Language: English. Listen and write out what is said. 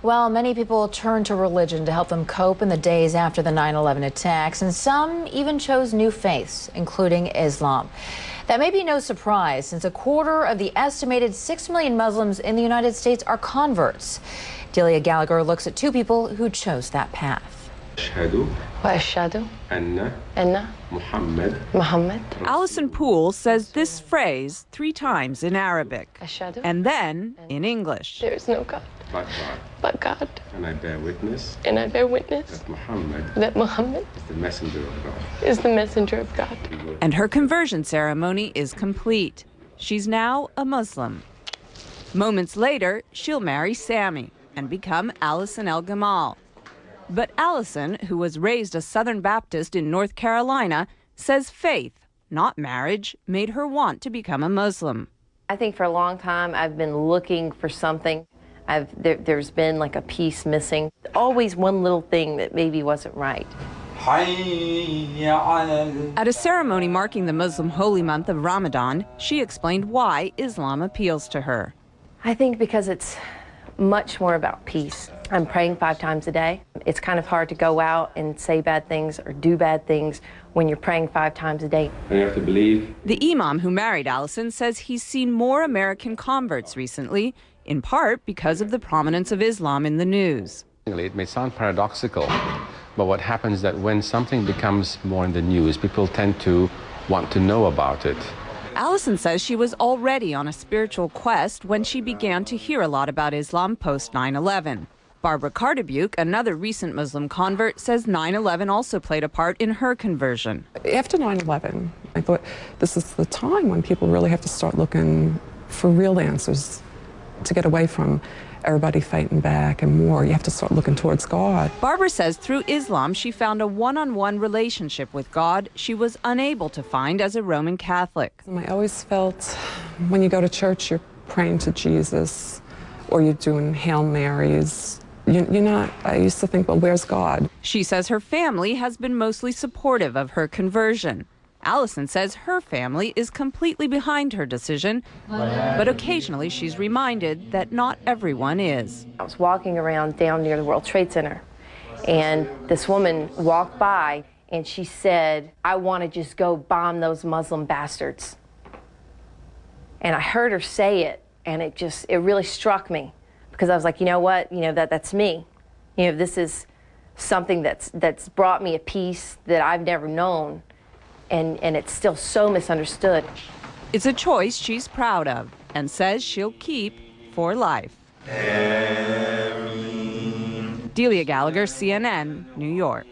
Well, many people turned to religion to help them cope in the days after the 9/11 attacks, and some even chose new faiths, including Islam. That may be no surprise, since a quarter of the estimated 6 million Muslims in the United States are converts. Delia Gallagher looks at two people who chose that path. Allison Poole says this phrase 3 times in Arabic and then in English. There is no God but God. And I bear witness. That Muhammad is the messenger of God. Is the messenger of God. And her conversion ceremony is complete. She's now a Muslim. Moments later, she'll marry Sammy and become Allison El Gamal. But Allison, who was raised a Southern Baptist in North Carolina, says faith, not marriage, made her want to become a Muslim. I think for a long time I've been looking for something. There's been like a piece missing. Always one little thing that maybe wasn't right. At a ceremony marking the Muslim holy month of Ramadan, she explained why Islam appeals to her. I think because it's much more about peace. I'm praying 5 times a day. It's kind of hard to go out and say bad things or do bad things when you're praying 5 times a day. And you have to believe. The imam who married Allison says he's seen more American converts recently, in part because of the prominence of Islam in the news. It may sound paradoxical, but what happens is that when something becomes more in the news, people tend to want to know about it. Allison says she was already on a spiritual quest when she began to hear a lot about Islam post 9/11. Barbara Cardebuke, another recent Muslim convert, says 9/11 also played a part in her conversion. After 9/11, I thought this is the time when people really have to start looking for real answers to get away from everybody fighting back and war. You have to start looking towards God. Barbara says through Islam she found a one-on-one relationship with God she was unable to find as a Roman Catholic. I always felt when you go to church you're praying to Jesus or you're doing Hail Marys. I used to think, well, where's God? She says her family has been mostly supportive of her conversion. Allison says her family is completely behind her decision, but occasionally she's reminded that not everyone is. I was walking around down near the World Trade Center, and this woman walked by, and she said, "I want to just go bomb those Muslim bastards." And I heard her say it, and it really struck me, because I was like, you know what, that's me. This is something that's brought me a peace that I've never known. And it's still so misunderstood. It's a choice she's proud of and says she'll keep for life. Delia Gallagher, CNN, New York.